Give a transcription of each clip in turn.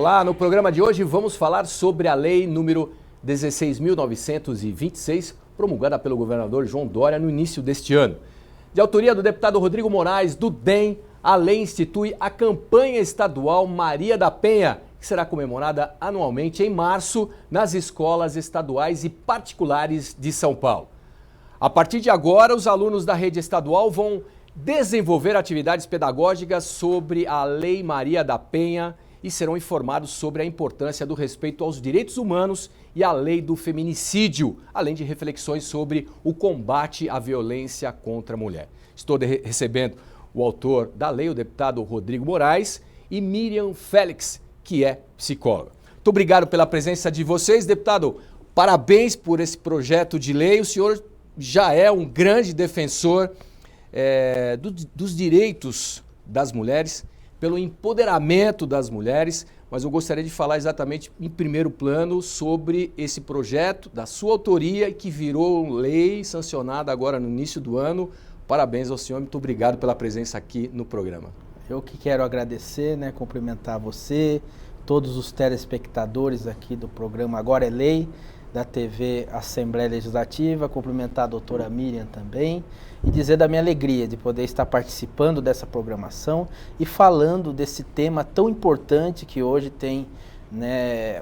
Olá, no programa de hoje vamos falar sobre a lei número 16.926, promulgada pelo governador João Dória no início deste ano. De autoria do deputado Rodrigo Moraes, do DEM, a lei institui a campanha estadual Maria da Penha, que será comemorada anualmente em março nas escolas estaduais e particulares de São Paulo. A partir de agora, os alunos da rede estadual vão desenvolver atividades pedagógicas sobre a Lei Maria da Penha e serão informados sobre a importância do respeito aos direitos humanos e a lei do feminicídio, além de reflexões sobre o combate à violência contra a mulher. Estou recebendo o autor da lei, o deputado Rodrigo Moraes, e Miriam Félix, que é psicóloga. Muito obrigado pela presença de vocês, deputado. Parabéns por esse projeto de lei. O senhor já é um grande defensor dos direitos das mulheres, pelo empoderamento das mulheres, mas eu gostaria de falar exatamente em primeiro plano sobre esse projeto da sua autoria que virou lei sancionada agora no início do ano. Parabéns ao senhor, muito obrigado pela presença aqui no programa. Eu que quero agradecer, cumprimentar você, todos os telespectadores aqui do programa Agora é Lei, da TV Assembleia Legislativa, cumprimentar a doutora Miriam também e dizer da minha alegria de poder estar participando dessa programação e falando desse tema tão importante que hoje tem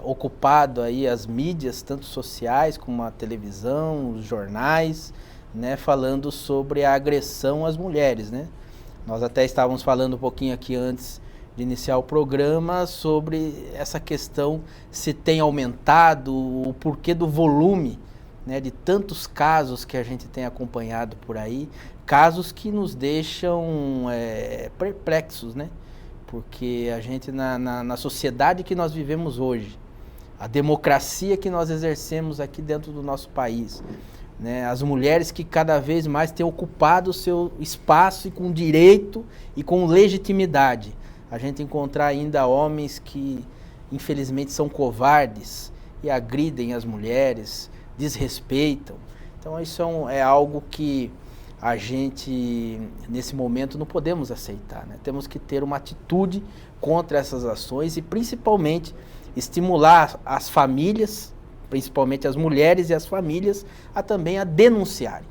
ocupado aí as mídias, tanto sociais como a televisão, os jornais, falando sobre a agressão às mulheres, Nós até estávamos falando um pouquinho aqui antes de iniciar o programa sobre essa questão, se tem aumentado, o porquê do volume, de tantos casos que a gente tem acompanhado por aí, casos que nos deixam perplexos, porque a gente na sociedade que nós vivemos hoje, a democracia que nós exercemos aqui dentro do nosso país, as mulheres que cada vez mais têm ocupado o seu espaço e com direito e com legitimidade. A gente encontrar ainda homens que infelizmente são covardes e agridem as mulheres, desrespeitam. Então isso é algo que a gente nesse momento não podemos aceitar, Temos que ter uma atitude contra essas ações e principalmente estimular as famílias, principalmente as mulheres e as famílias, a também a denunciarem.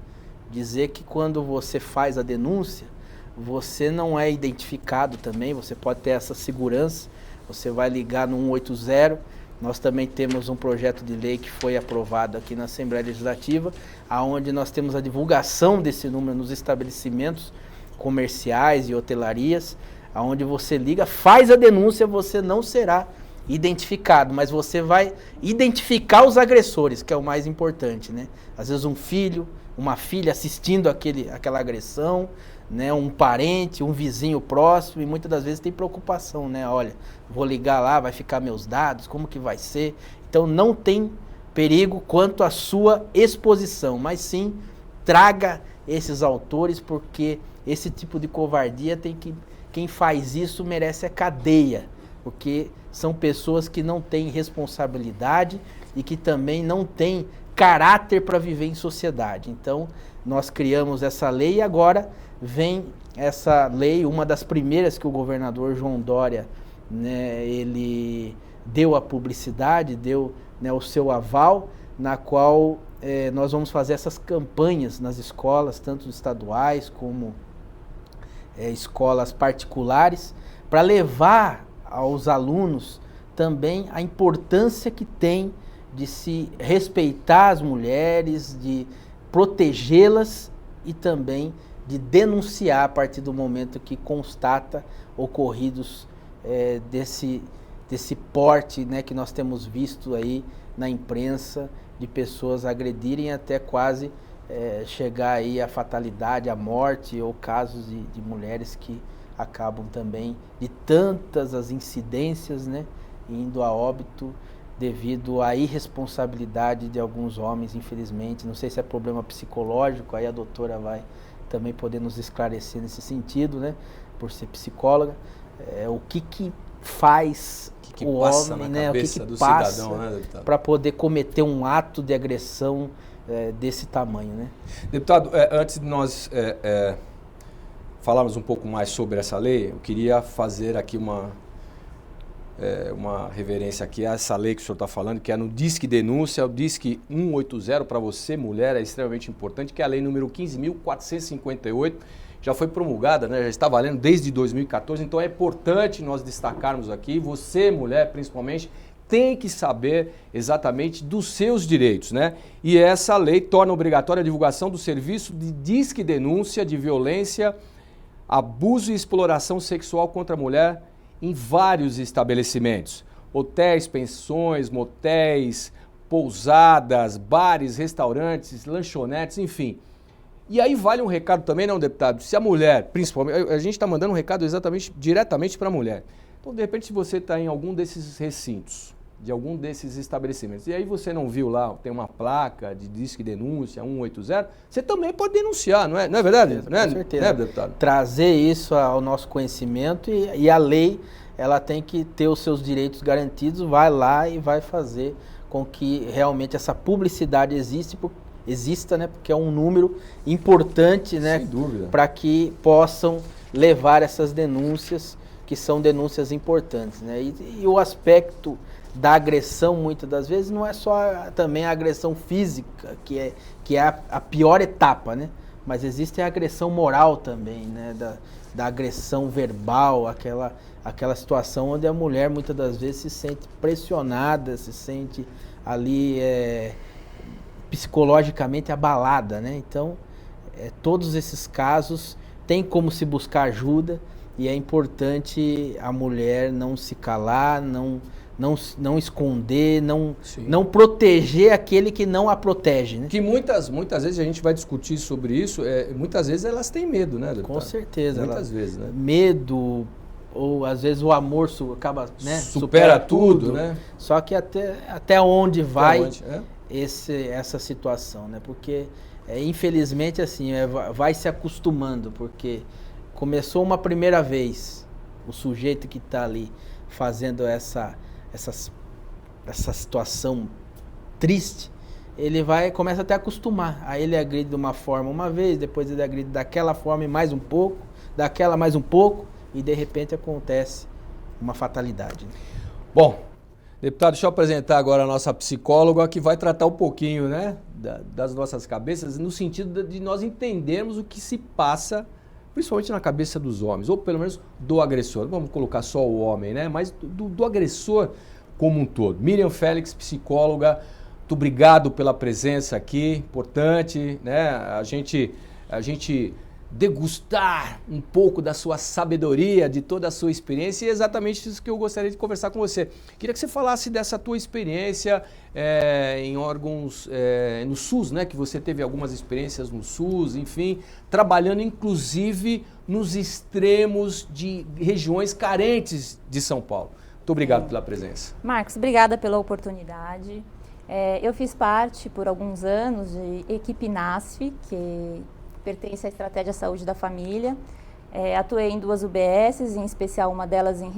Dizer que quando você faz a denúncia, você não é identificado também, você pode ter essa segurança, você vai ligar no 180, nós também temos um projeto de lei que foi aprovado aqui na Assembleia Legislativa, onde nós temos a divulgação desse número nos estabelecimentos comerciais e hotelarias, onde você liga, faz a denúncia, você não será identificado, mas você vai identificar os agressores, que é o mais importante, Às vezes um filho, uma filha assistindo aquela agressão, um parente, um vizinho próximo, e muitas das vezes tem preocupação, olha, vou ligar lá, vai ficar meus dados, como que vai ser? Então não tem perigo quanto à sua exposição, mas sim traga esses autores, porque esse tipo de covardia quem faz isso merece a cadeia, porque são pessoas que não têm responsabilidade e que também não têm caráter para viver em sociedade. Então, nós criamos essa lei e agora vem essa lei, uma das primeiras que o governador João Dória, ele deu a publicidade, deu o seu aval, na qual nós vamos fazer essas campanhas nas escolas, tanto estaduais como escolas particulares, para levar aos alunos também a importância que tem de se respeitar as mulheres, de protegê-las e também de denunciar a partir do momento que constata ocorridos desse porte, que nós temos visto aí na imprensa, de pessoas agredirem até quase chegar aí à fatalidade, à morte, ou casos de mulheres que acabam também de tantas as incidências, indo a óbito devido à irresponsabilidade de alguns homens, infelizmente. Não sei se é problema psicológico, aí a doutora vai também poder nos esclarecer nesse sentido, por ser psicóloga. O que faz o passa homem, na cabeça o que do passa cidadão, para poder cometer um ato de agressão desse tamanho, Deputado, antes de nós falarmos um pouco mais sobre essa lei, eu queria fazer aqui uma reverência aqui a essa lei que o senhor está falando, que é no Disque Denúncia, o Disque 180 para você, mulher, é extremamente importante, que é a lei número 15.458, já foi promulgada, né, já está valendo desde 2014, então é importante nós destacarmos aqui, você, mulher, principalmente, tem que saber exatamente dos seus direitos, né? E essa lei torna obrigatória a divulgação do serviço de Disque Denúncia de violência, abuso e exploração sexual contra a mulher em vários estabelecimentos. Hotéis, pensões, motéis, pousadas, bares, restaurantes, lanchonetes, enfim. E aí vale um recado também, não, deputado? Se a mulher, principalmente, a gente está mandando um recado exatamente, diretamente para a mulher. Então, de repente, se você está em algum desses recintos, de algum desses estabelecimentos, e aí você não viu lá, tem uma placa de Disque Denúncia 180, você também pode denunciar, não é verdade? Com certeza. Né, deputado? Trazer isso ao nosso conhecimento e a lei, ela tem que ter os seus direitos garantidos, vai lá e vai fazer com que realmente essa publicidade exista, né? Porque é um número importante, né? Sem dúvida. Para que possam levar essas denúncias, que são denúncias importantes, né? E o aspecto da agressão, muitas das vezes, não é só também a agressão física, que é a pior etapa, né? Mas existe a agressão moral também, né? Da agressão verbal, aquela situação onde a mulher, muitas das vezes, se sente pressionada, se sente ali psicologicamente abalada, né? Então, todos esses casos tem como se buscar ajuda e é importante a mulher não se calar, não esconder, não proteger aquele que não a protege, né? Que muitas vezes a gente vai discutir sobre isso, muitas vezes elas têm medo, né, deputado? Com certeza. Muitas vezes, né? Medo, ou às vezes o amor acaba, né? Supera tudo, né? Só que até onde vai onde, essa situação, né? Porque, infelizmente, assim, vai se acostumando, porque começou uma primeira vez, o sujeito que está ali fazendo essa situação triste, ele começa até a acostumar. Aí ele agride de uma forma uma vez, depois ele agride daquela forma e mais um pouco, daquela mais um pouco, e de repente acontece uma fatalidade. Bom, deputado, deixa eu apresentar agora a nossa psicóloga, que vai tratar um pouquinho, né, das nossas cabeças, no sentido de nós entendermos o que se passa, principalmente na cabeça dos homens, ou pelo menos do agressor. Vamos colocar só o homem, né? Mas do agressor como um todo. Miriam Félix, psicóloga, muito obrigado pela presença aqui, importante, né? A gente degustar um pouco da sua sabedoria, de toda a sua experiência, e é exatamente isso que eu gostaria de conversar com você. Queria que você falasse dessa tua experiência em órgãos, no SUS, né? Que você teve algumas experiências no SUS, enfim, trabalhando inclusive nos extremos de regiões carentes de São Paulo. Muito obrigado pela presença. Marcos, obrigada pela oportunidade. Eu fiz parte por alguns anos de equipe NASF, que pertence à Estratégia Saúde da Família. Atuei em 2 UBSs, em especial uma delas em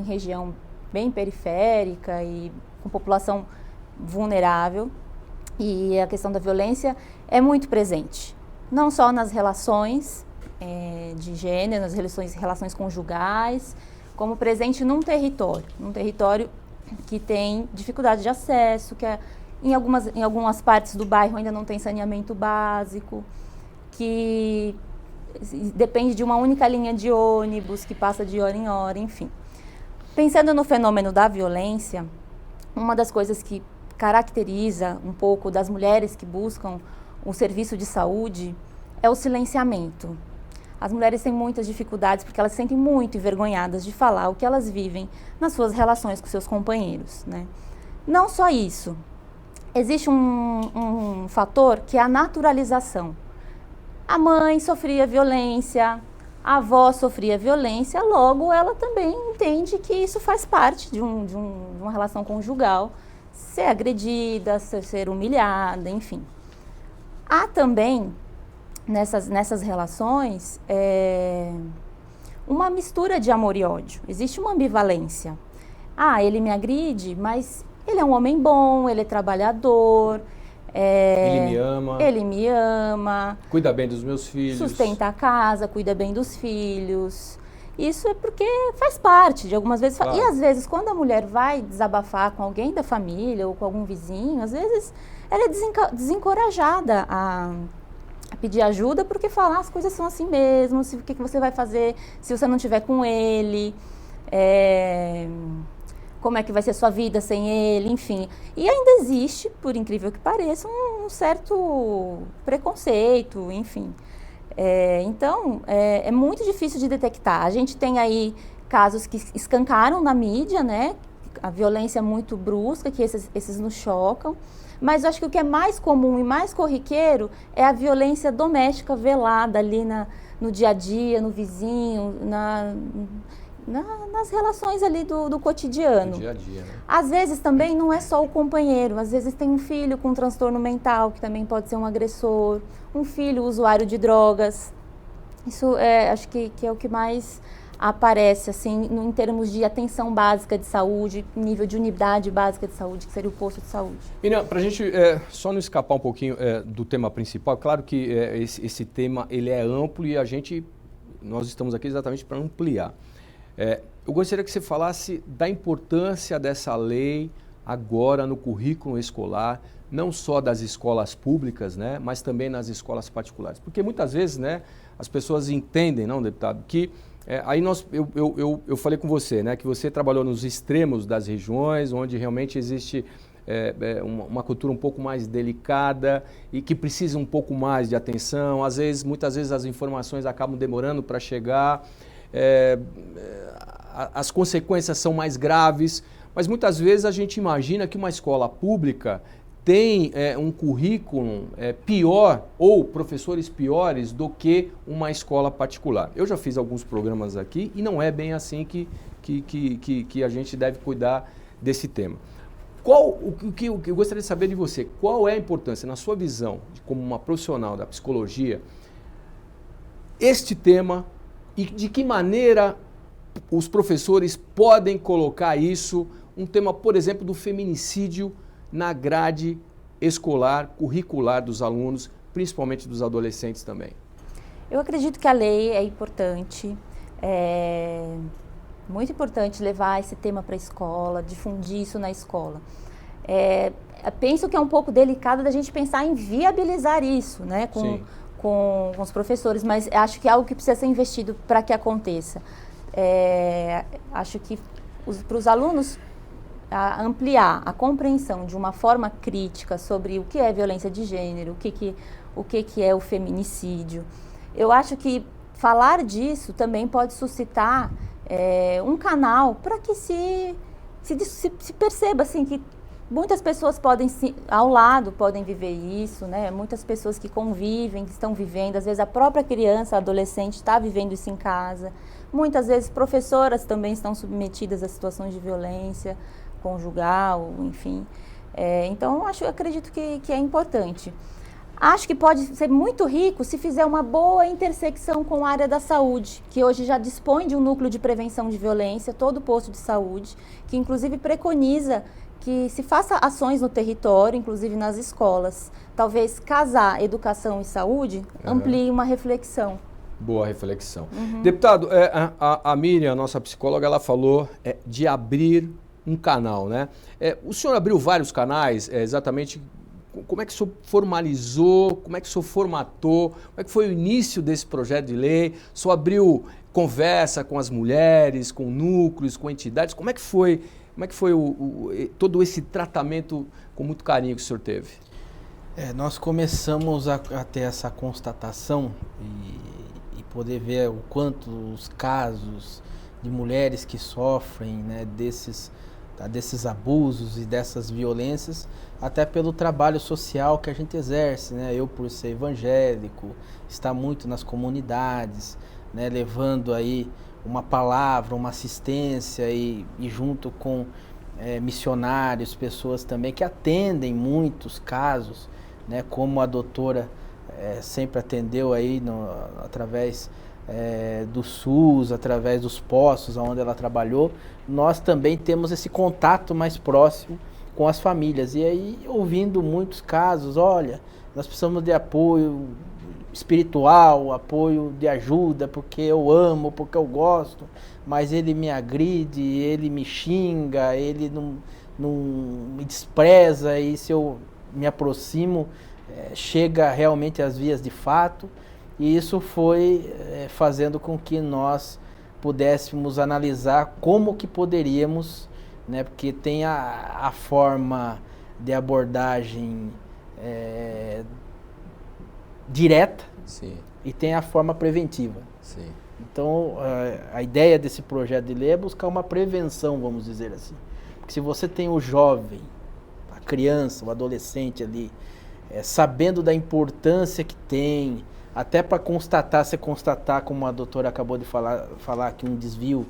região bem periférica e com população vulnerável. E a questão da violência é muito presente, não só nas relações de gênero, nas relações conjugais, como presente num território que tem dificuldade de acesso, que em algumas partes do bairro ainda não tem saneamento básico, que depende de uma única linha de ônibus, que passa de hora em hora, enfim. Pensando no fenômeno da violência, uma das coisas que caracteriza um pouco das mulheres que buscam o serviço de saúde é o silenciamento. As mulheres têm muitas dificuldades porque elas se sentem muito envergonhadas de falar o que elas vivem nas suas relações com seus companheiros, né? Não só isso, existe um fator que é a naturalização. A mãe sofria violência, a avó sofria violência, logo ela também entende que isso faz parte de uma relação conjugal, ser agredida, ser humilhada, enfim. Há também, nessas relações, uma mistura de amor e ódio. Existe uma ambivalência. Ele me agride, mas ele é um homem bom, ele é trabalhador, ele me ama. Cuida bem dos meus filhos. Sustenta a casa, cuida bem dos filhos. Isso é porque faz parte de algumas vezes. Claro. E às vezes, quando a mulher vai desabafar com alguém da família ou com algum vizinho, às vezes ela é desencorajada a pedir ajuda porque fala, as coisas são assim mesmo, o que você vai fazer se você não estiver com ele, como é que vai ser sua vida sem ele, enfim. E ainda existe, por incrível que pareça, um certo preconceito, enfim. Então, é muito difícil de detectar. A gente tem aí casos que escancaram na mídia, né? A violência muito brusca, que esses nos chocam. Mas eu acho que o que é mais comum e mais corriqueiro é a violência doméstica velada ali no dia a dia, no vizinho, nas relações ali do cotidiano. No dia a dia, né? Às vezes também não é só o companheiro, às vezes tem um filho com transtorno mental, que também pode ser um agressor, um filho usuário de drogas. Isso acho que é o que mais aparece, assim, em termos de atenção básica de saúde, nível de unidade básica de saúde, que seria o posto de saúde. Miriam, para a gente só não escapar um pouquinho do tema principal, claro que esse tema ele é amplo e nós estamos aqui exatamente para ampliar. Eu gostaria que você falasse da importância dessa lei agora no currículo escolar, não só das escolas públicas, né, mas também nas escolas particulares. Porque muitas vezes, né, as pessoas entendem, não, deputado, que aí eu falei com você, né, que você trabalhou nos extremos das regiões, onde realmente existe uma cultura um pouco mais delicada e que precisa um pouco mais de atenção. Muitas vezes as informações acabam demorando para chegar, as consequências são mais graves, mas muitas vezes a gente imagina que uma escola pública tem um currículo pior ou professores piores do que uma escola particular. Eu já fiz alguns programas aqui e não é bem assim que a gente deve cuidar desse tema. O que eu gostaria de saber de você, qual é a importância, na sua visão, como uma profissional da psicologia, este tema e de que maneira os professores podem colocar isso, um tema, por exemplo, do feminicídio, na grade escolar, curricular dos alunos, principalmente dos adolescentes também? Eu acredito que a lei é importante, muito importante levar esse tema para a escola, difundir isso na escola. Penso que é um pouco delicado da gente pensar em viabilizar isso, né, com os professores, mas acho que é algo que precisa ser investido para que aconteça. Acho que para os alunos ampliar a compreensão de uma forma crítica sobre o que é violência de gênero, o que é o feminicídio. Eu acho que falar disso também pode suscitar um canal para que se perceba assim, que muitas pessoas ao lado podem viver isso, né? Muitas pessoas que convivem, que estão vivendo, às vezes a própria criança, adolescente está vivendo isso em casa. Muitas vezes professoras também estão submetidas a situações de violência conjugal, enfim. Então, acredito que é importante. Acho que pode ser muito rico se fizer uma boa intersecção com a área da saúde, que hoje já dispõe de um núcleo de prevenção de violência, todo posto de saúde, que inclusive preconiza que se faça ações no território, inclusive nas escolas. Talvez casar educação e saúde amplie uma reflexão. Boa reflexão. Deputado, a Miriam, nossa psicóloga, ela falou de abrir um canal, né? O senhor abriu vários canais, exatamente como é que o senhor formalizou, como é que o senhor formatou, como é que foi o início desse projeto de lei? O senhor abriu conversa com as mulheres, com núcleos, com entidades, como é que foi todo esse tratamento com muito carinho que o senhor teve? Nós começamos a ter essa constatação e poder ver o quanto os casos de mulheres que sofrem, né, desses abusos e dessas violências, até pelo trabalho social que a gente exerce, né? Eu, por ser evangélico, estar muito nas comunidades, né, levando aí uma palavra, uma assistência e junto com missionários, pessoas também que atendem muitos casos, né, como a doutora sempre atendeu aí através do SUS, através dos postos onde ela trabalhou. Nós também temos esse contato mais próximo com as famílias. E aí, ouvindo muitos casos, olha, nós precisamos de apoio espiritual, apoio de ajuda, porque eu amo, porque eu gosto, mas ele me agride, ele me xinga, ele não me despreza, e se eu me aproximo, chega realmente às vias de fato. E isso foi fazendo com que nós pudéssemos analisar como que poderíamos, né, porque tem a forma de abordagem direta. Sim. E tem a forma preventiva. Sim. Então, a ideia desse projeto de lei é buscar uma prevenção, vamos dizer assim. Porque se você tem o jovem, a criança, o adolescente ali, sabendo da importância que tem, até para constatar, como a doutora acabou de falar que um desvio,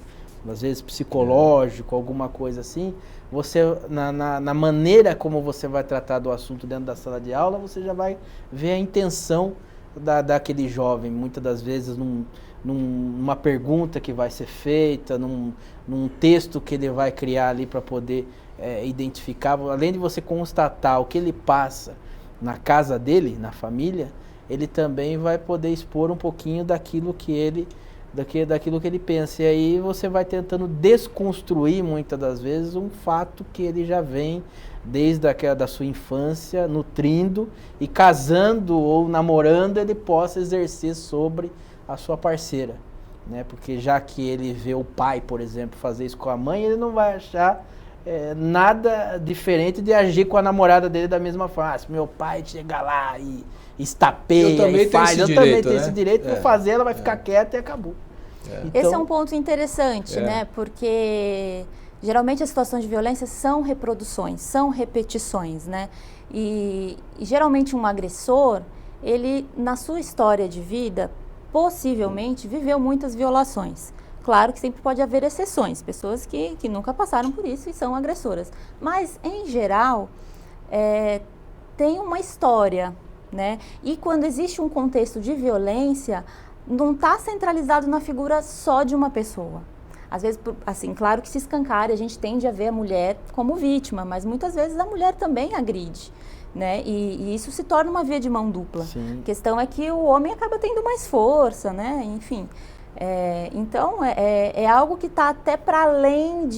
às vezes psicológico, alguma coisa assim, você, na maneira como você vai tratar do assunto dentro da sala de aula, você já vai ver a intenção daquele jovem, muitas das vezes numa pergunta que vai ser feita, num texto que ele vai criar ali para poder identificar. Além de você constatar o que ele passa na casa dele, na família, ele também vai poder expor um pouquinho daquilo que ele pensa. E aí você vai tentando desconstruir, muitas das vezes, um fato que ele já vem desde da sua infância, nutrindo, e casando ou namorando, ele possa exercer sobre a sua parceira, né? Porque já que ele vê o pai, por exemplo, fazer isso com a mãe, ele não vai achar nada diferente de agir com a namorada dele da mesma forma. Se meu pai chegar lá e estapeia e faz, eu também tenho esse direito, vou fazer, ela vai ficar quieta e acabou. Então, esse é um ponto interessante, né? Porque geralmente as situações de violência são reproduções, são repetições, né? E geralmente um agressor, ele na sua história de vida, possivelmente viveu muitas violações. Claro que sempre pode haver exceções, pessoas que nunca passaram por isso e são agressoras. Mas, em geral, tem uma história, né? E quando existe um contexto de violência, não está centralizado na figura só de uma pessoa. Às vezes, assim, claro que se escancara, a gente tende a ver a mulher como vítima, mas muitas vezes a mulher também agride, né? E isso se torna uma via de mão dupla. Sim. A questão é que o homem acaba tendo mais força, né? Enfim, então é algo que está até para além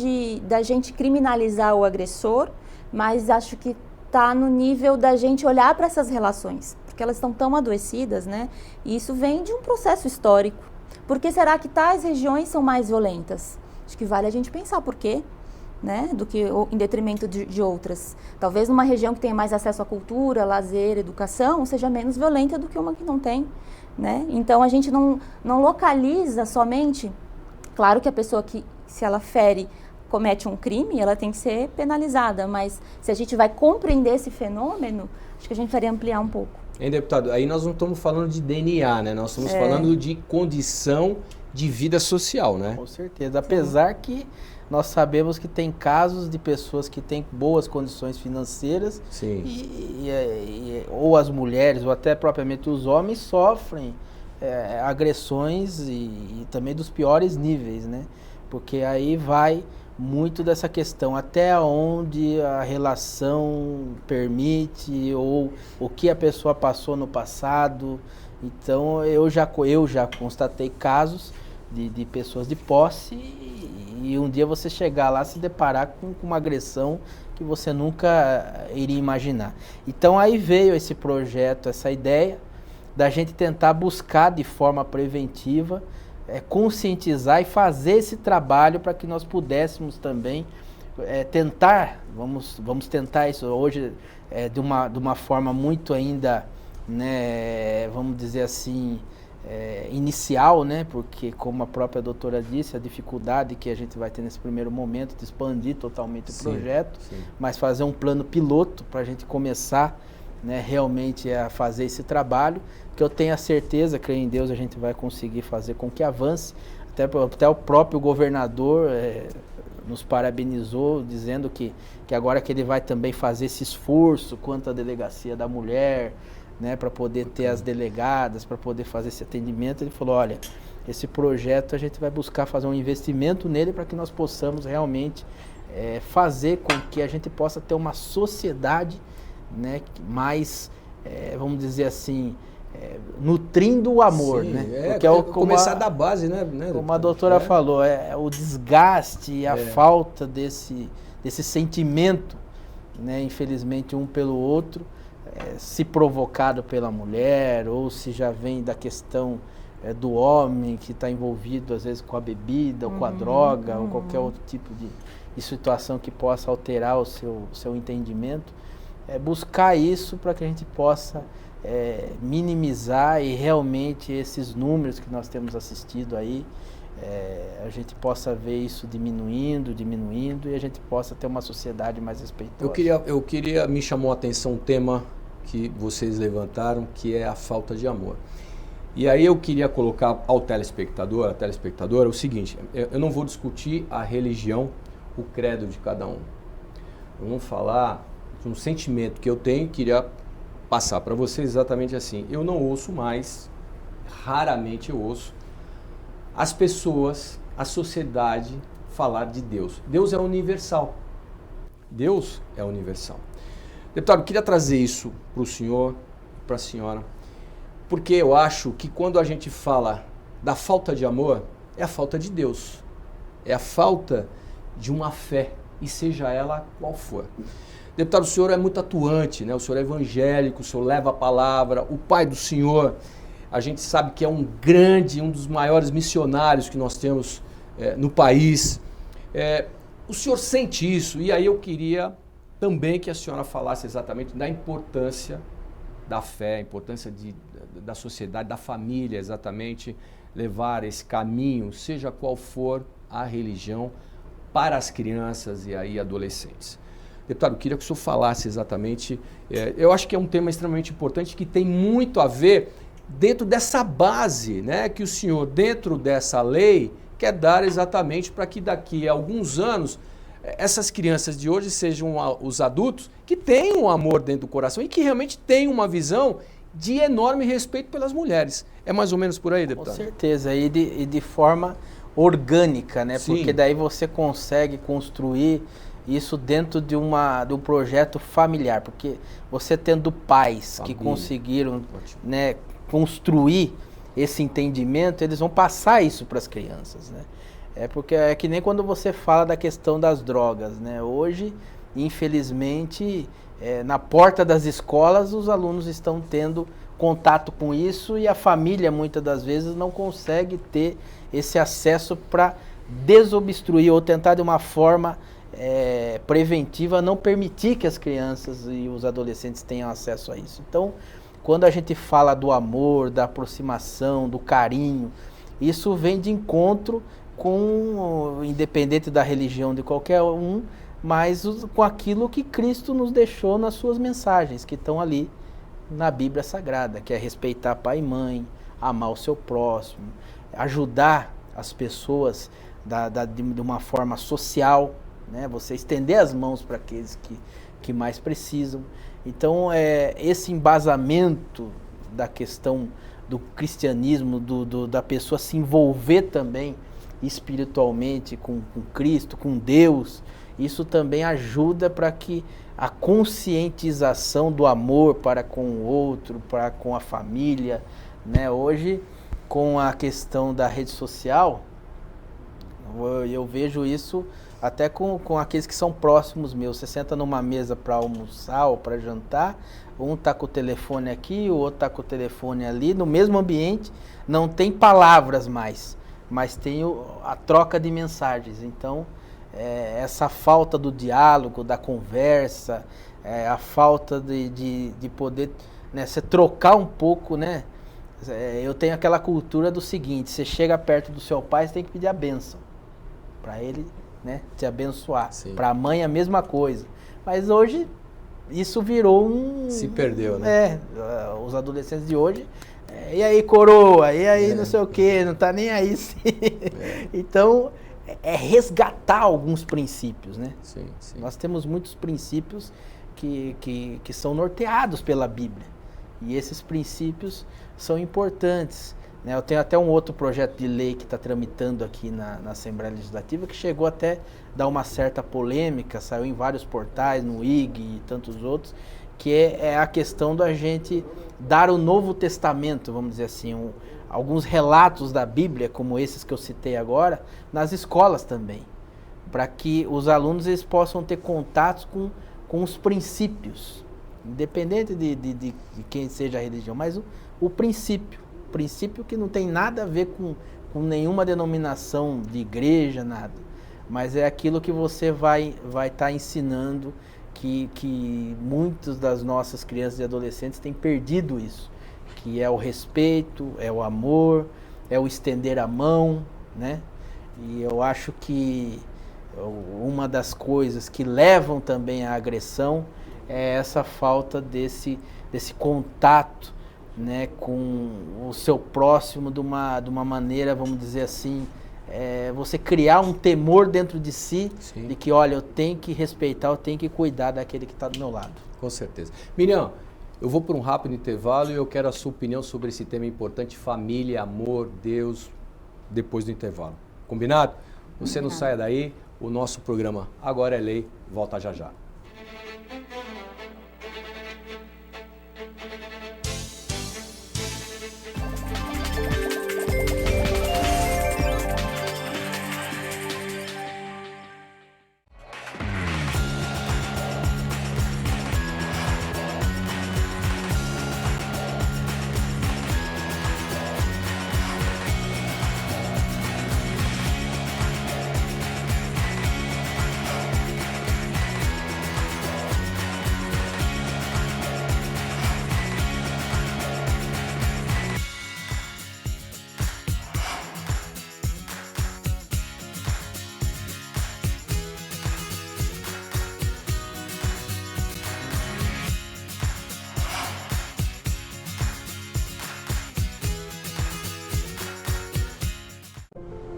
da gente criminalizar o agressor, mas acho que está no nível da gente olhar para essas relações, porque elas estão tão adoecidas, né? E isso vem de um processo histórico. Por que será que tais regiões são mais violentas? Acho que vale a gente pensar por quê, né? Do que em detrimento de outras. Talvez numa região que tenha mais acesso à cultura, lazer, educação, seja menos violenta do que uma que não tem, né? Então a gente não localiza somente. Claro que a pessoa que, se ela fere, comete um crime, ela tem que ser penalizada, mas se a gente vai compreender esse fenômeno, acho que a gente vai ampliar um pouco. Hein, deputado, aí nós não estamos falando de DNA, né? Nós estamos falando de condição de vida social, né? Com certeza, apesar que nós sabemos que tem casos de pessoas que têm boas condições financeiras. Sim. Ou as mulheres, ou até propriamente os homens sofrem agressões e também dos piores níveis, né? Porque aí vai muito dessa questão, até onde a relação permite, ou o que a pessoa passou no passado. Então eu já constatei casos de pessoas de posse e um dia você chegar lá se deparar com uma agressão que você nunca iria imaginar. Então aí veio esse projeto, essa ideia da gente tentar buscar de forma preventiva, conscientizar e fazer esse trabalho para que nós pudéssemos também tentar, vamos tentar isso hoje de uma forma muito ainda, né, vamos dizer assim, inicial, né, porque como a própria doutora disse, a dificuldade que a gente vai ter nesse primeiro momento de expandir totalmente o projeto, mas fazer um plano piloto para a gente começar, né, realmente a fazer esse trabalho, que eu tenho a certeza, creio em Deus, a gente vai conseguir fazer com que avance. Até o próprio governador nos parabenizou, dizendo que agora que ele vai também fazer esse esforço quanto à delegacia da mulher, né, para poder ter as delegadas, para poder fazer esse atendimento. Ele falou, olha, esse projeto a gente vai buscar fazer um investimento nele para que nós possamos realmente fazer com que a gente possa ter uma sociedade, né, mais, vamos dizer assim, nutrindo o amor, Sim, né? Porque começar da base, né? Como a doutora falou, o desgaste e a falta desse sentimento, né, infelizmente um pelo outro, se provocado pela mulher, ou se já vem da questão do homem que está envolvido às vezes com a bebida, ou com a droga, ou qualquer outro tipo de situação que possa alterar o seu entendimento, buscar isso para que a gente possa minimizar e realmente esses números que nós temos assistido aí, a gente possa ver isso diminuindo e a gente possa ter uma sociedade mais respeitosa. Me chamou a atenção um tema que vocês levantaram, que é a falta de amor. E aí eu queria colocar ao telespectador, à telespectadora, o seguinte: eu não vou discutir a religião, o credo de cada um. Eu vou falar de um sentimento que eu tenho, queria passar para vocês exatamente assim. Eu não ouço mais, raramente eu ouço, as pessoas, a sociedade falar de Deus. Deus é universal. Deus é universal. Deputado, eu queria trazer isso para o senhor, para a senhora, porque eu acho que quando a gente fala da falta de amor, é a falta de Deus. É a falta de uma fé, e seja ela qual for. Deputado, o senhor é muito atuante, né? O senhor é evangélico, o senhor leva a palavra, o pai do senhor, a gente sabe que é um dos maiores missionários que nós temos no país. O senhor sente isso, e aí eu queria também que a senhora falasse exatamente da importância da fé, a importância da sociedade, da família, exatamente, levar esse caminho, seja qual for a religião, para as crianças e aí adolescentes. Deputado, eu queria que o senhor falasse exatamente, eu acho que é um tema extremamente importante que tem muito a ver dentro dessa base, né, que o senhor, dentro dessa lei, quer dar exatamente para que daqui a alguns anos essas crianças de hoje sejam os adultos que tenham um amor dentro do coração e que realmente tenham uma visão de enorme respeito pelas mulheres. É mais ou menos por aí, deputado? Com certeza, e de forma orgânica, né? Sim. Porque daí você consegue construir isso dentro de um projeto familiar, porque você tendo pais que conseguiram, né, construir esse entendimento, eles vão passar isso para as crianças, né? Porque é que nem quando você fala da questão das drogas, né? Hoje, infelizmente, na porta das escolas, os alunos estão tendo contato com isso e a família, muitas das vezes, não consegue ter esse acesso para desobstruir ou tentar de uma forma preventiva não permitir que as crianças e os adolescentes tenham acesso a isso. Então, quando a gente fala do amor, da aproximação, do carinho, isso vem de encontro com, independente da religião de qualquer um, mas com aquilo que Cristo nos deixou nas suas mensagens, que estão ali na Bíblia Sagrada, que é respeitar pai e mãe, amar o seu próximo, ajudar as pessoas de uma forma social, né? Você estender as mãos para aqueles que mais precisam. Então, esse embasamento da questão do cristianismo, da pessoa se envolver também espiritualmente com Cristo, com Deus, isso também ajuda para que a conscientização do amor para com o outro, para com a família, né? Hoje, com a questão da rede social, eu vejo isso até com aqueles que são próximos meus. Você senta numa mesa para almoçar ou para jantar, um está com o telefone aqui, o outro está com o telefone ali, no mesmo ambiente, não tem palavras mais, mas tem a troca de mensagens. Então, essa falta do diálogo, da conversa, a falta de poder, né, você trocar um pouco, né? Eu tenho aquela cultura do seguinte: você chega perto do seu pai, você tem que pedir a bênção para ele, né, te abençoar. Para a mãe a mesma coisa. Mas hoje isso virou se perdeu, né? Os adolescentes de hoje, e aí coroa, e aí não sei o que, não tá nem aí. Então, resgatar alguns princípios, né? Sim. Nós temos muitos princípios que são norteados pela Bíblia. E esses princípios são importantes, né? Eu tenho até um outro projeto de lei que está tramitando aqui na Assembleia Legislativa, que chegou até a dar uma certa polêmica, saiu em vários portais, no IG e tantos outros, que é a questão da gente dar o Novo Testamento, vamos dizer assim, alguns relatos da Bíblia, como esses que eu citei agora, nas escolas também, para que os alunos eles possam ter contatos com os princípios, independente de quem seja a religião, mas o princípio que não tem nada a ver com nenhuma denominação de igreja, nada, mas é aquilo que você vai estar ensinando, que muitas das nossas crianças e adolescentes têm perdido isso, que é o respeito, é o amor, é o estender a mão, né? E eu acho que uma das coisas que levam também à agressão é essa falta desse contato, né, com o seu próximo de uma maneira, vamos dizer assim, você criar um temor dentro de si, de que, olha, eu tenho que respeitar, eu tenho que cuidar daquele que está do meu lado. Com certeza. Miriam, eu vou para um rápido intervalo e eu quero a sua opinião sobre esse tema importante, família, amor, Deus, depois do intervalo. Combinado? Você não saia daí, o nosso programa Agora é Lei volta já já.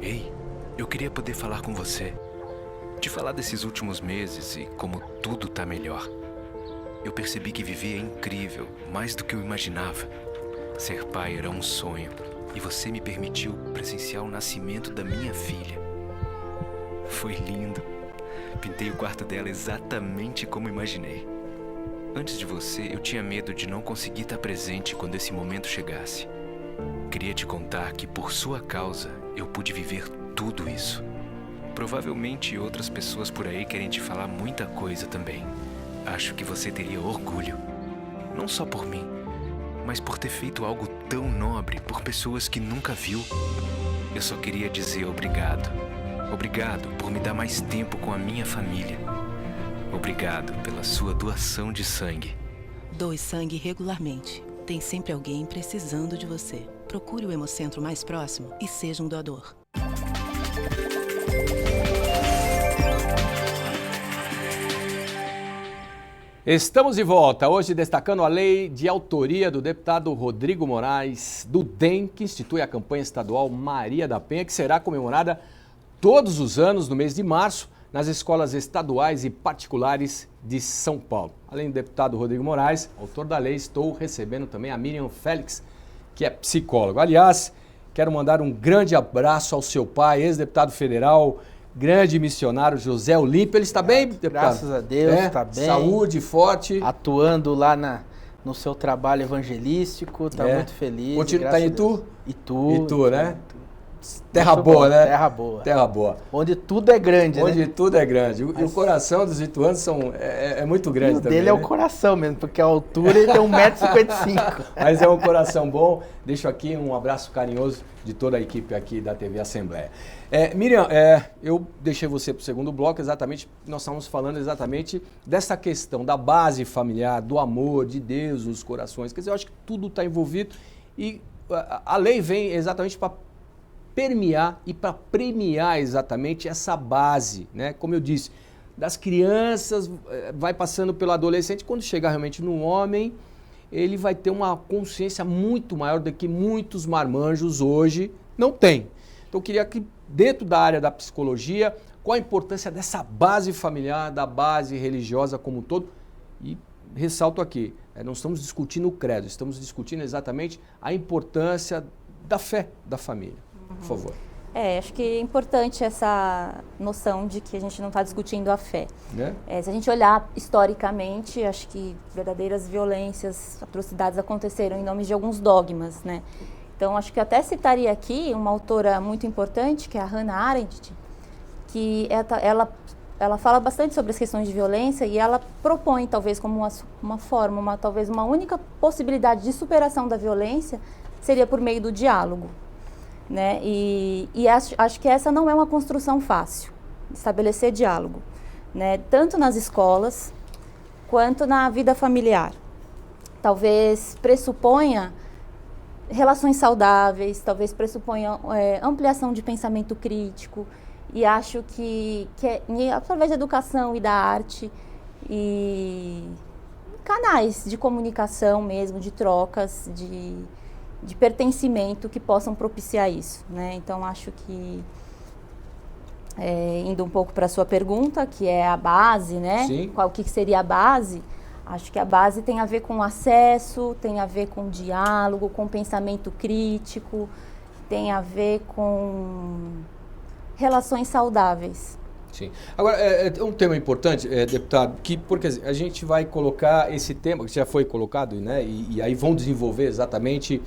Ei, eu queria poder falar com você. Te falar desses últimos meses e como tudo tá melhor. Eu percebi que viver é incrível, mais do que eu imaginava. Ser pai era um sonho e você me permitiu presenciar o nascimento da minha filha. Foi lindo. Pintei o quarto dela exatamente como imaginei. Antes de você, eu tinha medo de não conseguir estar presente quando esse momento chegasse. Queria te contar que, por sua causa, eu pude viver tudo isso. Provavelmente outras pessoas por aí querem te falar muita coisa também. Acho que você teria orgulho. Não só por mim, mas por ter feito algo tão nobre por pessoas que nunca viu. Eu só queria dizer obrigado. Obrigado por me dar mais tempo com a minha família. Obrigado pela sua doação de sangue. Doe sangue regularmente. Tem sempre alguém precisando de você. Procure o Hemocentro mais próximo e seja um doador. Estamos de volta, hoje destacando a lei de autoria do deputado Rodrigo Moraes, do DEM, que institui a campanha estadual Maria da Penha, que será comemorada todos os anos no mês de março nas escolas estaduais e particulares de São Paulo. Além do deputado Rodrigo Moraes, autor da lei, estou recebendo também a Miriam Félix, que é psicólogo. Aliás, quero mandar um grande abraço ao seu pai, ex-deputado federal, grande missionário José Olímpio. Ele está bem, deputado? Graças a Deus, está bem. Saúde, forte. Atuando lá no seu trabalho evangelístico, está muito feliz. Está em Itu? Itu, né? Terra boa, né? Terra boa. Terra boa. Onde tudo é grande, né? Onde tudo é grande. E o coração dos ituanos é muito grande também. O dele é o coração mesmo, porque a altura ele tem 1,55 m. Mas é um coração bom. Deixo aqui um abraço carinhoso de toda a equipe aqui da TV Assembleia. Miriam, eu deixei você para o segundo bloco, exatamente, nós estávamos falando exatamente dessa questão da base familiar, do amor, de Deus, os corações. Quer dizer, eu acho que tudo está envolvido e a lei vem exatamente para permear e para premiar exatamente essa base, né? Como eu disse, das crianças, vai passando pelo adolescente, quando chegar realmente no homem, ele vai ter uma consciência muito maior do que muitos marmanjos hoje não têm. Então eu queria que, dentro da área da psicologia, qual a importância dessa base familiar, da base religiosa como um todo, e ressalto aqui, não estamos discutindo o credo, estamos discutindo exatamente a importância da fé da família. Por favor. Acho que é importante essa noção de que a gente não está discutindo a fé. Né? Se a gente olhar historicamente, acho que verdadeiras violências, atrocidades aconteceram em nome de alguns dogmas, né? Então, acho que eu até citaria aqui uma autora muito importante, que é a Hannah Arendt, que ela fala bastante sobre as questões de violência e ela propõe, talvez, como uma forma, talvez uma única possibilidade de superação da violência seria por meio do diálogo. Né? E acho que essa não é uma construção fácil, estabelecer diálogo, né? Tanto nas escolas quanto na vida familiar. Talvez pressuponha relações saudáveis, talvez pressuponha ampliação de pensamento crítico, e acho que através da educação e da arte e canais de comunicação mesmo, de trocas, de pertencimento que possam propiciar isso, né? Então, acho que, indo um pouco para a sua pergunta, que é a base, né? Sim. O que seria a base? Acho que a base tem a ver com acesso, tem a ver com diálogo, com pensamento crítico, tem a ver com relações saudáveis. Sim. Agora, é um tema importante, deputado, porque a gente vai colocar esse tema, que já foi colocado, né? E aí vão desenvolver exatamente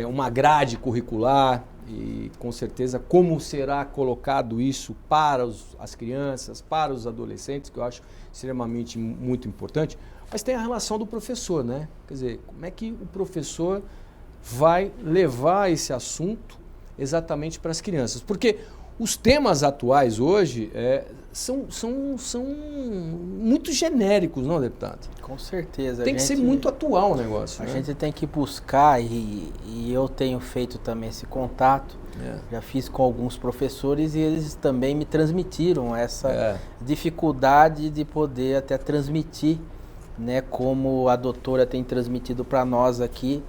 uma grade curricular e, com certeza, como será colocado isso para as crianças, para os adolescentes, que eu acho extremamente muito importante. Mas tem a relação do professor, né? Quer dizer, como é que o professor vai levar esse assunto exatamente para as crianças? Porque os temas atuais hoje são muito genéricos, não, deputado? Com certeza. Tem que ser muito atual o negócio. A né? gente tem que buscar, e eu tenho feito também esse contato, já fiz com alguns professores e eles também me transmitiram essa dificuldade de poder até transmitir, né, como a doutora tem transmitido para nós aqui,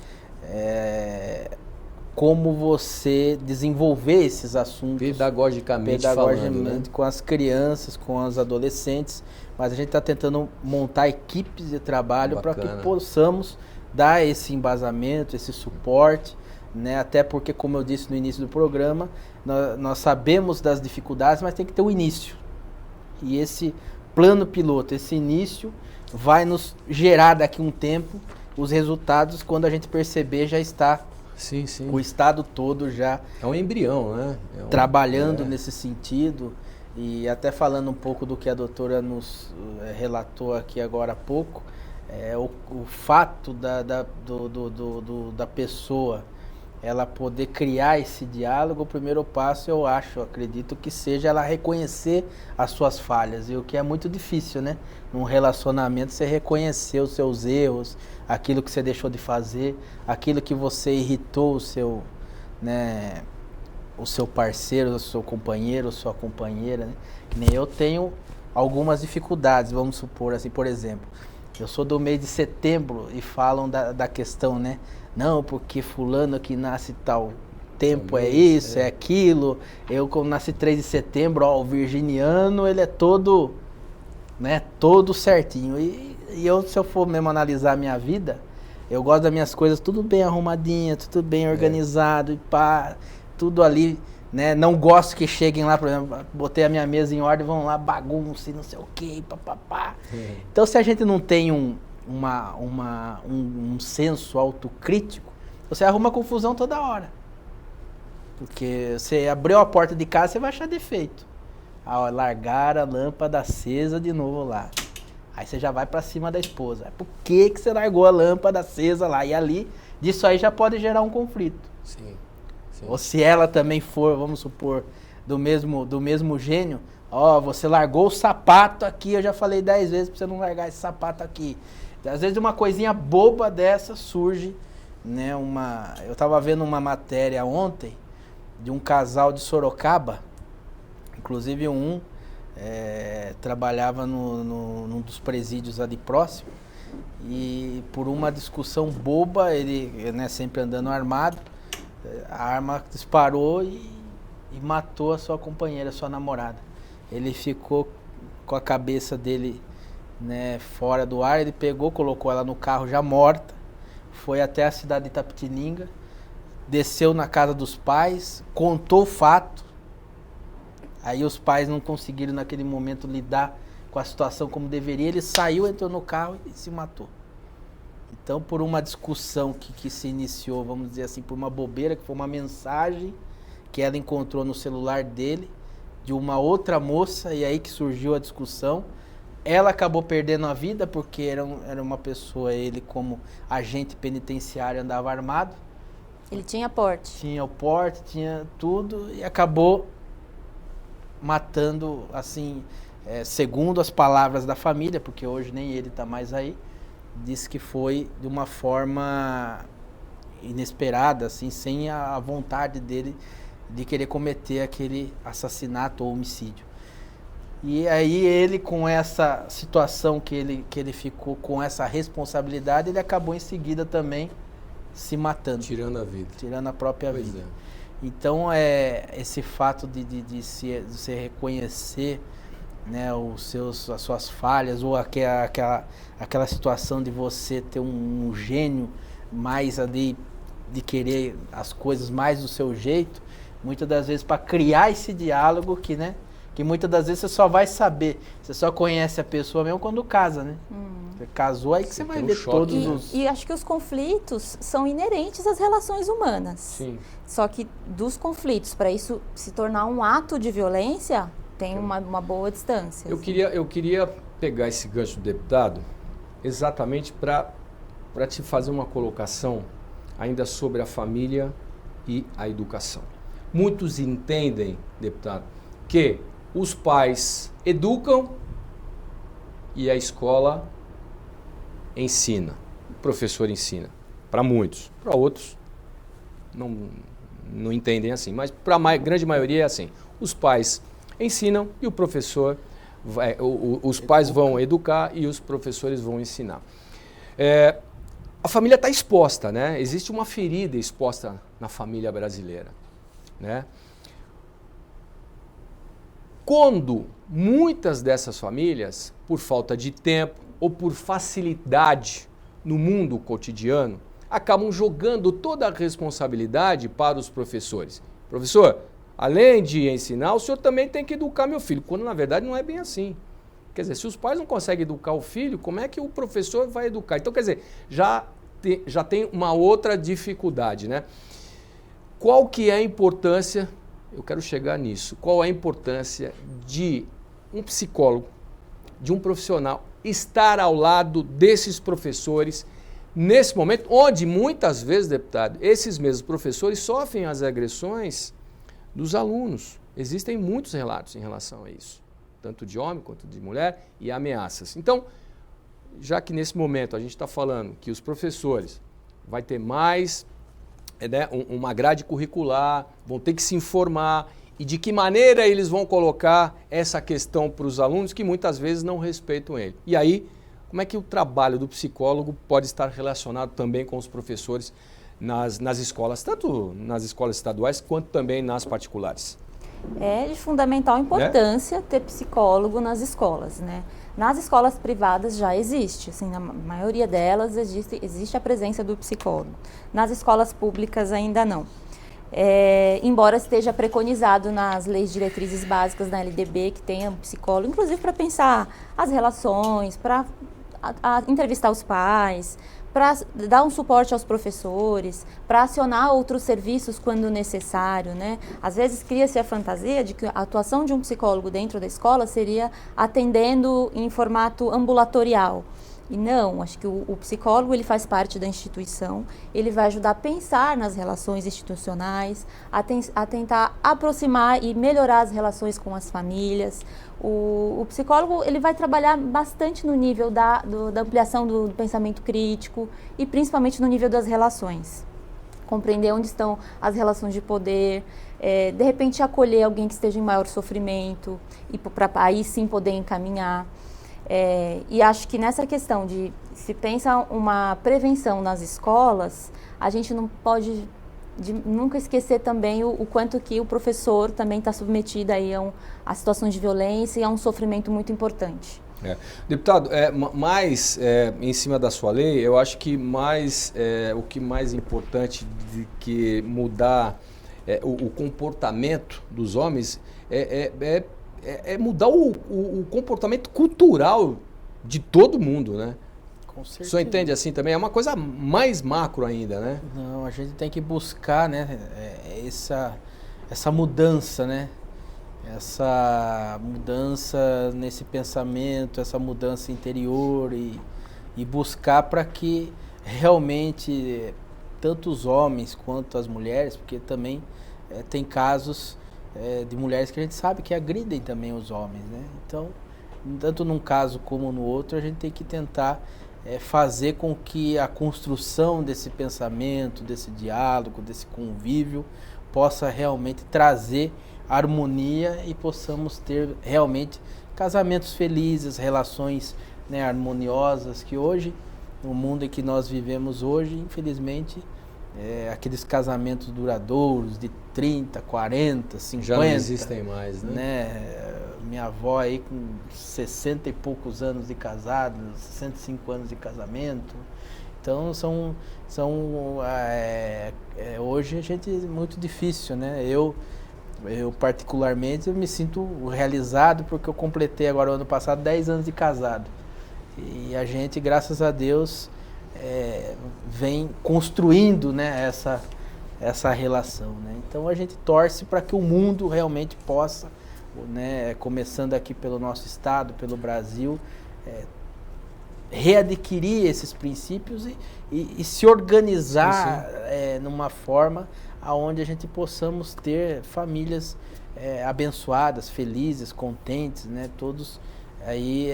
como você desenvolver esses assuntos pedagogicamente falando, né? com as crianças, com os adolescentes, mas a gente está tentando montar equipes de trabalho para que possamos dar esse embasamento, esse suporte, né? Até porque, como eu disse no início do programa, nós sabemos das dificuldades, mas tem que ter um início. E esse plano piloto, esse início, vai nos gerar daqui a um tempo os resultados. Quando a gente perceber, já está o estado todo já um embrião, né? Trabalhando nesse sentido. E até falando um pouco do que a doutora nos relatou aqui agora há pouco, o fato da pessoa ela poder criar esse diálogo, o primeiro passo, eu acredito que seja ela reconhecer as suas falhas, e o que é muito difícil, né? Num relacionamento, você reconhecer os seus erros, aquilo que você deixou de fazer, aquilo que você irritou o seu parceiro, o seu companheiro, a sua companheira, né? Que nem eu tenho algumas dificuldades, vamos supor assim, por exemplo, eu sou do mês de setembro e falam da questão, né? Não, porque fulano que nasce tal tempo é isso, é aquilo. Eu, como nasci 3 de setembro, o virginiano, ele é todo, né, todo certinho. E eu, se eu for mesmo analisar a minha vida, eu gosto das minhas coisas tudo bem arrumadinha, tudo bem organizado, e pá, tudo ali, né? Não gosto que cheguem lá, por exemplo, botei a minha mesa em ordem, vão lá, bagunça e não sei o que, papapá. Então, se a gente não tem um senso autocrítico, você arruma confusão toda hora. Porque você abriu a porta de casa, você vai achar defeito. Largar a lâmpada acesa de novo lá. Aí você já vai pra cima da esposa. Por que você largou a lâmpada acesa lá? E ali, disso aí já pode gerar um conflito. Sim. Ou se ela também for, vamos supor, do mesmo gênio, você largou o sapato aqui, eu já falei 10 vezes pra você não largar esse sapato aqui. Às vezes uma coisinha boba dessa surge, né? Eu estava vendo uma matéria ontem de um casal de Sorocaba, inclusive trabalhava num dos presídios ali próximo, e por uma discussão boba, ele, né, sempre andando armado, a arma disparou e matou a sua companheira, a sua namorada. Ele ficou com a cabeça dele, né, fora do ar, ele pegou, colocou ela no carro já morta, foi até a cidade de Itapetininga, desceu na casa dos pais, contou o fato, Aí os pais não conseguiram naquele momento lidar com a situação como deveria. Ele saiu, entrou no carro e se matou. Então, por uma discussão que se iniciou, vamos dizer assim, por uma bobeira, que foi uma mensagem que ela encontrou no celular dele, de uma outra moça, e aí que surgiu a discussão. Ela acabou perdendo a vida porque era uma pessoa, ele como agente penitenciário andava armado. Ele tinha porte. Tinha o porte, tinha tudo e acabou matando, assim, segundo as palavras da família, porque hoje nem ele está mais aí, disse que foi de uma forma inesperada, assim, sem a vontade dele de querer cometer aquele assassinato ou homicídio. E aí ele, com essa situação que ele ficou com essa responsabilidade, ele acabou em seguida também se matando. Tirando a vida. Tirando a própria Pois vida. é. Então, esse fato de se reconhecer, né, as suas falhas, ou aquela situação de você ter um gênio mais ali, de querer as coisas mais do seu jeito, muitas das vezes para criar esse diálogo que muitas das vezes você só vai saber, você só conhece a pessoa mesmo quando casa, né? Você casou, aí que você vai tem um ver choque, todos né? os... E acho que os conflitos são inerentes às relações humanas. Sim. Só que dos conflitos, para isso se tornar um ato de violência, tem uma boa distância. Eu assim. queria pegar esse gancho do deputado exatamente para te fazer uma colocação ainda sobre a família e a educação. Muitos entendem, deputado, que os pais educam e a escola ensina, o professor ensina. Para muitos, para outros não entendem assim, mas para a grande maioria é assim. Os pais ensinam e o professor, os pais vão educar e os professores vão ensinar. A família está exposta, né? Existe uma ferida exposta na família brasileira, né? Quando muitas dessas famílias, por falta de tempo ou por facilidade no mundo cotidiano, acabam jogando toda a responsabilidade para os professores. Professor, além de ensinar, o senhor também tem que educar meu filho, quando na verdade não é bem assim. Quer dizer, se os pais não conseguem educar o filho, como é que o professor vai educar? Então, quer dizer, já tem uma outra dificuldade, né? Qual que é a importância, eu quero chegar nisso, qual é a importância de um psicólogo, de um profissional, estar ao lado desses professores nesse momento, onde muitas vezes, deputado, esses mesmos professores sofrem as agressões dos alunos. Existem muitos relatos em relação a isso, tanto de homem quanto de mulher, e ameaças. Então, já que nesse momento a gente está falando que os professores vai ter mais uma grade curricular, vão ter que se informar, e de que maneira eles vão colocar essa questão para os alunos que muitas vezes não respeitam ele. E aí, como é que o trabalho do psicólogo pode estar relacionado também com os professores nas escolas, tanto nas escolas estaduais quanto também nas particulares? É de fundamental importância ter psicólogo nas escolas, né? Nas escolas privadas já existe, assim, na maioria delas existe a presença do psicólogo. Nas escolas públicas ainda não. Embora esteja preconizado nas leis diretrizes básicas da LDB que tenha um psicólogo, inclusive para pensar as relações, para entrevistar os pais, para dar um suporte aos professores, para acionar outros serviços quando necessário, né? Às vezes cria-se a fantasia de que a atuação de um psicólogo dentro da escola seria atendendo em formato ambulatorial. E não, acho que o psicólogo ele faz parte da instituição, ele vai ajudar a pensar nas relações institucionais, a tentar aproximar e melhorar as relações com as famílias. O psicólogo ele vai trabalhar bastante no nível da ampliação do pensamento crítico e principalmente no nível das relações. Compreender onde estão as relações de poder, de repente acolher alguém que esteja em maior sofrimento e para aí sim poder encaminhar. E acho que nessa questão de se pensa uma prevenção nas escolas, a gente não pode nunca esquecer também o quanto que o professor também está submetido aí a situações de violência e a um sofrimento muito importante. Deputado, mais em cima da sua lei, eu acho que o que mais importante de que mudar o comportamento dos homens, é mudar o comportamento cultural de todo mundo, né? Com certeza. O senhor entende assim também? É uma coisa mais macro ainda, né? Não, a gente tem que buscar, né, essa mudança, né? Essa mudança nesse pensamento, essa mudança interior e buscar para que realmente tanto os homens quanto as mulheres, porque também tem casos de mulheres que a gente sabe que agridem também os homens, né? Então, tanto num caso como no outro, a gente tem que tentar fazer com que a construção desse pensamento, desse diálogo, desse convívio, possa realmente trazer harmonia e possamos ter realmente casamentos felizes, relações, né, harmoniosas, que hoje, no mundo em que nós vivemos hoje, infelizmente, aqueles casamentos duradouros de 30, 40, 50... Já não existem mais, né? Minha avó aí com 60 e poucos anos de casado, 65 anos de casamento. Então hoje a gente é muito difícil, né? Eu particularmente eu me sinto realizado porque eu completei agora o ano passado 10 anos de casado. E a gente, graças a Deus, vem construindo, né, essa relação, né? Então a gente torce para que o mundo realmente possa, né, começando aqui pelo nosso estado, pelo Brasil, readquirir esses princípios e se organizar numa forma aonde a gente possamos ter famílias abençoadas, felizes, contentes, né, todos aí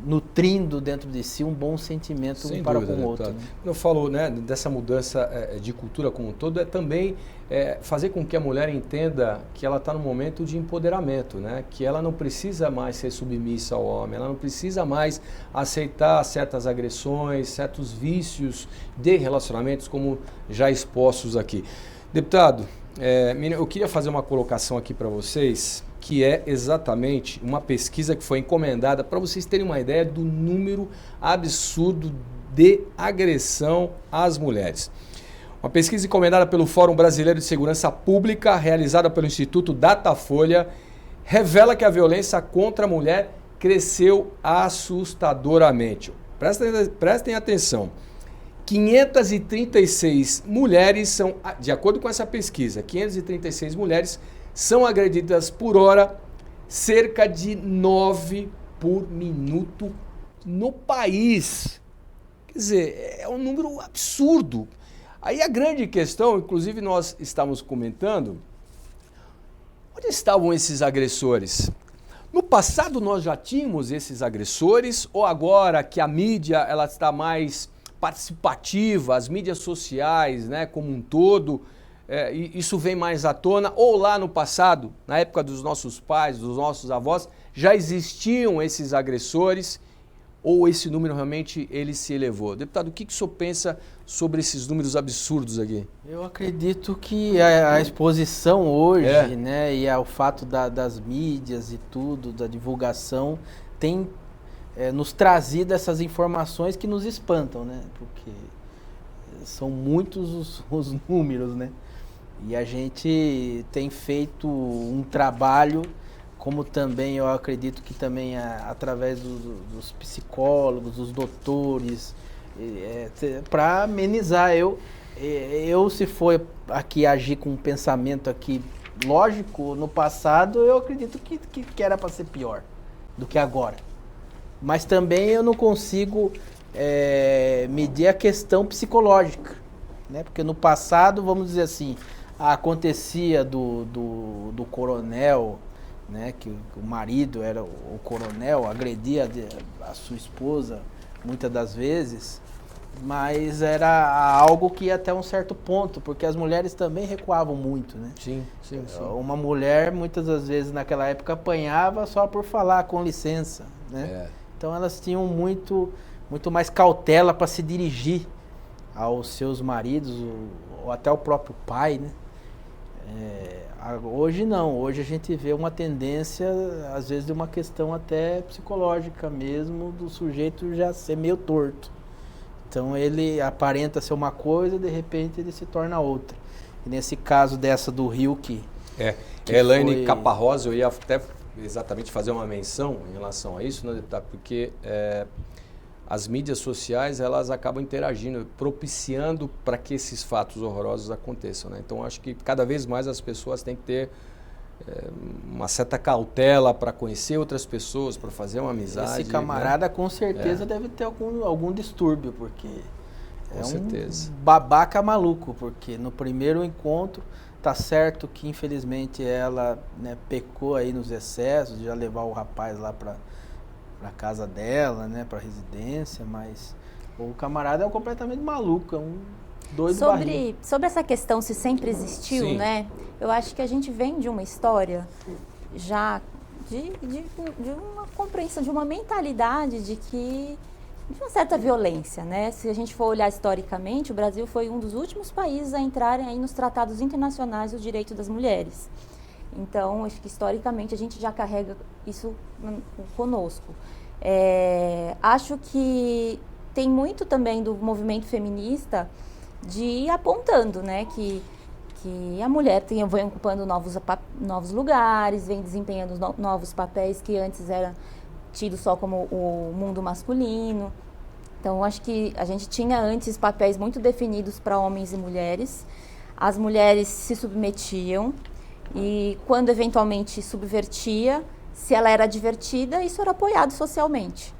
nutrindo dentro de si um bom sentimento um para com o outro. Né? Eu falo, né, dessa mudança de cultura como um todo, também fazer com que a mulher entenda que ela está no momento de empoderamento, né? Que ela não precisa mais ser submissa ao homem, ela não precisa mais aceitar certas agressões, certos vícios de relacionamentos como já expostos aqui. Deputado, eu queria fazer uma colocação aqui para vocês, que é exatamente uma pesquisa que foi encomendada para vocês terem uma ideia do número absurdo de agressão às mulheres. Uma pesquisa encomendada pelo Fórum Brasileiro de Segurança Pública, realizada pelo Instituto Datafolha, revela que a violência contra a mulher cresceu assustadoramente. Prestem atenção. 536 mulheres são, de acordo com essa pesquisa, 536 mulheres são agredidas por hora, cerca de 9 por minuto no país. Quer dizer, é um número absurdo. Aí a grande questão, inclusive nós estávamos comentando, onde estavam esses agressores? No passado nós já tínhamos esses agressores, ou agora que a mídia ela está mais participativa, as mídias sociais, né, como um todo, isso vem mais à tona, ou lá no passado, na época dos nossos pais, dos nossos avós, já existiam esses agressores, ou esse número realmente ele se elevou? Deputado, o que o senhor pensa sobre esses números absurdos aqui? Eu acredito que a exposição hoje, né, e o fato das mídias e tudo, da divulgação, tem nos trazido essas informações que nos espantam, né, porque são muitos os números, né, e a gente tem feito um trabalho, como também eu acredito que também através dos psicólogos, dos doutores, para amenizar. Eu se for aqui agir com um pensamento aqui lógico, no passado eu acredito que era para ser pior do que agora. Mas também eu não consigo medir a questão psicológica, né? Porque no passado, vamos dizer assim, acontecia do coronel, né, que o marido era o coronel, agredia a sua esposa muitas das vezes, mas era algo que ia até um certo ponto, porque as mulheres também recuavam muito, né? Sim. Uma mulher, muitas das vezes naquela época, apanhava só por falar com licença, né? Então elas tinham muito mais cautela para se dirigir aos seus maridos, ou até ao próprio pai, né? Hoje não, hoje a gente vê uma tendência, às vezes de uma questão até psicológica mesmo, do sujeito já ser meio torto. Então ele aparenta ser uma coisa, de repente ele se torna outra. E nesse caso dessa do Rio que Elaine foi... Caparrosa, eu ia até exatamente fazer uma menção em relação a isso, né, deputado? Porque as mídias sociais, elas acabam interagindo, propiciando para que esses fatos horrorosos aconteçam, né? Então, acho que cada vez mais as pessoas têm que ter uma certa cautela para conhecer outras pessoas, para fazer uma amizade. Esse camarada, né? com certeza deve ter algum distúrbio, porque Com certeza. um babaca maluco, porque no primeiro encontro tá certo que infelizmente ela, né, pecou aí nos excessos de já levar o rapaz lá para casa dela, né, para residência, mas o camarada é completamente maluco, é um doido barriga. Sobre essa questão se sempre existiu, Sim. né? Eu acho que a gente vem de uma história já de uma compreensão, de uma mentalidade de uma certa violência, né? Se a gente for olhar historicamente, o Brasil foi um dos últimos países a entrarem aí nos tratados internacionais do direito das mulheres. Então, acho que historicamente a gente já carrega isso conosco. Acho que tem muito também do movimento feminista de ir apontando, né, que a mulher vem ocupando novos lugares, vem desempenhando novos papéis que antes eram tidos só como o mundo masculino. Então, acho que a gente tinha antes papéis muito definidos para homens e mulheres. As mulheres se submetiam e, quando eventualmente subvertia, se ela era divertida, isso era apoiado socialmente,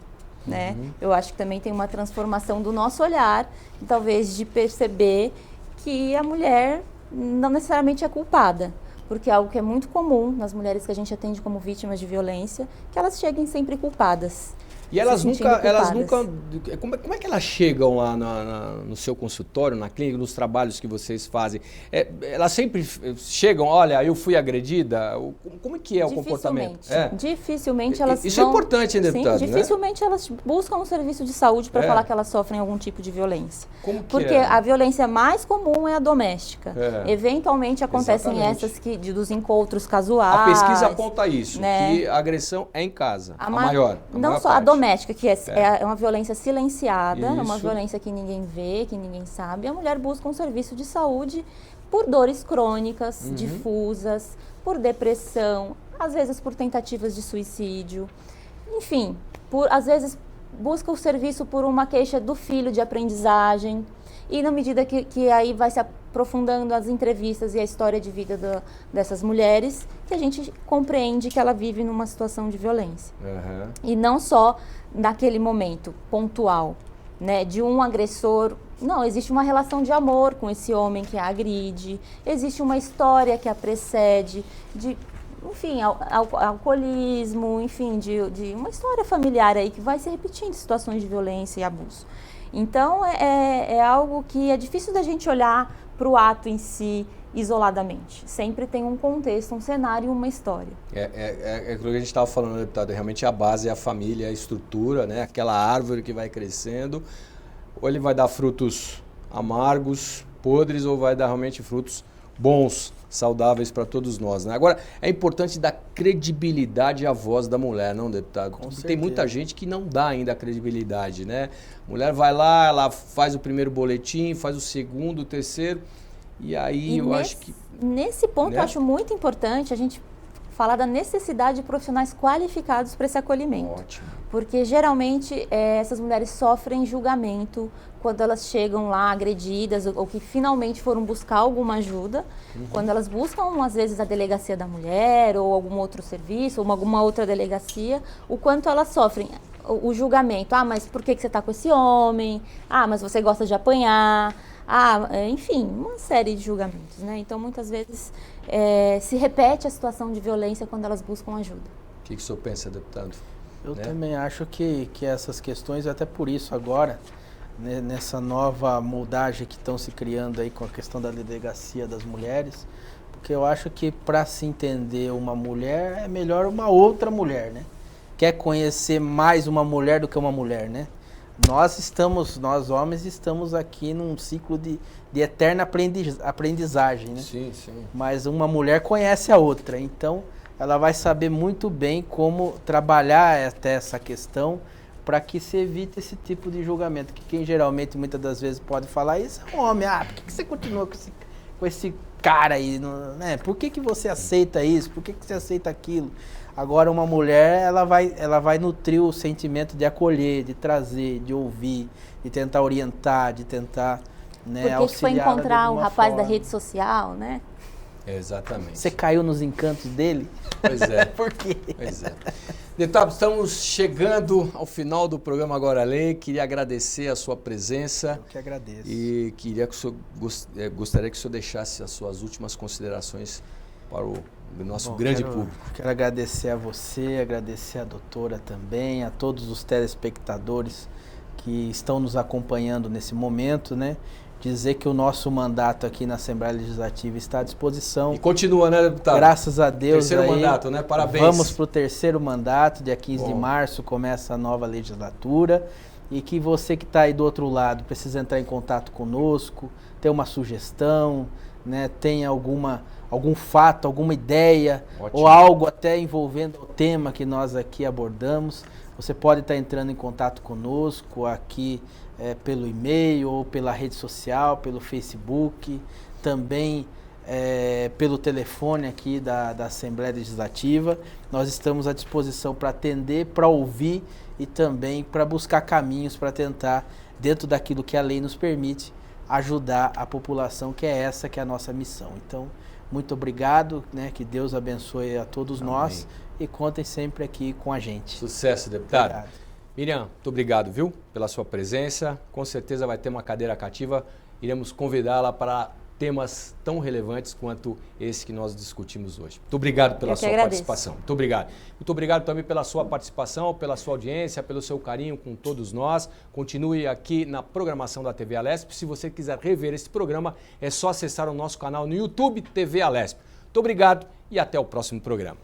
né? Eu acho que também tem uma transformação do nosso olhar, talvez de perceber que a mulher não necessariamente é culpada, porque é algo que é muito comum nas mulheres que a gente atende como vítimas de violência, que elas cheguem sempre culpadas. E elas nunca, culpadas. como é que elas chegam lá no seu consultório, na clínica, nos trabalhos que vocês fazem? Elas sempre chegam, olha, eu fui agredida? Como é que é o comportamento? Dificilmente elas Isso é importante, hein, deputado? Sim, dificilmente elas buscam um serviço de saúde para falar que elas sofrem algum tipo de violência. Como que Porque a violência mais comum é a doméstica. Eventualmente acontecem essas dos encontros casuais. A pesquisa aponta isso, né? que a agressão é em casa, a maior só parte. A doméstica, que é uma violência silenciada, é uma Isso. violência que ninguém vê, que ninguém sabe. A mulher busca um serviço de saúde por dores crônicas, difusas, por depressão, às vezes por tentativas de suicídio. Enfim, às vezes busca o serviço por uma queixa do filho de aprendizagem. E na medida que aí vai se aprofundando as entrevistas e a história de vida dessas mulheres, que a gente compreende que ela vive numa situação de violência. E não só naquele momento pontual, né, de um agressor. Não, existe uma relação de amor com esse homem que a agride, existe uma história que a precede, enfim, alcoolismo, enfim, de uma história familiar aí que vai se repetindo, situações de violência e abuso. Então, é algo que é difícil da gente olhar para o ato em si isoladamente. Sempre tem um contexto, um cenário e uma história. É aquilo que a gente estava falando, deputado, realmente a base é a família, a estrutura, né? Aquela árvore que vai crescendo, ou ele vai dar frutos amargos, podres, ou vai dar realmente frutos bons, saudáveis para todos nós, né? Agora, é importante dar credibilidade à voz da mulher, não, deputado? Porque tem muita gente que não dá ainda a credibilidade, né? A mulher vai lá, ela faz o primeiro boletim, faz o segundo, o terceiro, e aí acho que... Nesse ponto, eu acho muito importante a gente falar da necessidade de profissionais qualificados para esse acolhimento. Ótimo. Porque, geralmente, essas mulheres sofrem julgamento quando elas chegam lá agredidas ou que finalmente foram buscar alguma ajuda. Quando elas buscam, às vezes, a delegacia da mulher ou algum outro serviço ou alguma outra delegacia, o quanto elas sofrem o julgamento. Ah, mas por que você está com esse homem? Ah, mas você gosta de apanhar? Enfim, uma série de julgamentos, né? Então, muitas vezes, se repete a situação de violência quando elas buscam ajuda. O que o senhor pensa, deputado? Eu também acho que essas questões, até por isso agora, né, nessa nova moldagem que estão se criando aí com a questão da delegacia das mulheres, porque eu acho que para se entender uma mulher, é melhor uma outra mulher, né? Quer conhecer mais uma mulher do que uma mulher, né? Nós homens estamos aqui num ciclo de eterna aprendizagem, né? Sim, sim. Mas uma mulher conhece a outra, então ela vai saber muito bem como trabalhar até essa questão para que se evite esse tipo de julgamento, que quem geralmente, muitas das vezes, pode falar isso é um homem. Por que você continua com com esse cara aí, né? Por que você aceita isso? Por que você aceita aquilo? Agora uma mulher, ela vai nutrir o sentimento de acolher, de trazer, de ouvir, de tentar orientar, de tentar, né, Por que foi encontrar o rapaz da rede social, né? Exatamente. Você caiu nos encantos dele? Pois é. Por quê? Pois é. Deputado, estamos chegando ao final do programa Agora Lei. Queria agradecer a sua presença. Eu que agradeço. E queria que o senhor, gostaria que o senhor deixasse as suas últimas considerações para o nosso grande público. Quero agradecer a você, agradecer a doutora também, a todos os telespectadores que estão nos acompanhando nesse momento, né? Dizer que o nosso mandato aqui na Assembleia Legislativa está à disposição. E continua, né, deputado? Graças a Deus. Terceiro mandato, né? Parabéns. Vamos para o terceiro mandato, dia 15 de março começa a nova legislatura. E que você que está aí do outro lado precisa entrar em contato conosco, ter uma sugestão, né? Tem algum fato, alguma ideia, ótimo, ou algo até envolvendo o tema que nós aqui abordamos. Você pode estar entrando em contato conosco aqui pelo e-mail ou pela rede social, pelo Facebook, também pelo telefone aqui da Assembleia Legislativa. Nós estamos à disposição para atender, para ouvir e também para buscar caminhos para tentar, dentro daquilo que a lei nos permite, ajudar a população, que é essa que é a nossa missão. Então, muito obrigado, né? Que Deus abençoe a todos nós e contem sempre aqui com a gente. Sucesso, deputado. Obrigado. Miriam, muito obrigado, viu, pela sua presença. Com certeza vai ter uma cadeira cativa. Iremos convidá-la para temas tão relevantes quanto esse que nós discutimos hoje. Muito obrigado pela sua participação. Muito obrigado. Muito obrigado também pela sua participação, pela sua audiência, pelo seu carinho com todos nós. Continue aqui na programação da TV Alesp. Se você quiser rever esse programa, é só acessar o nosso canal no YouTube TV Alesp. Muito obrigado e até o próximo programa.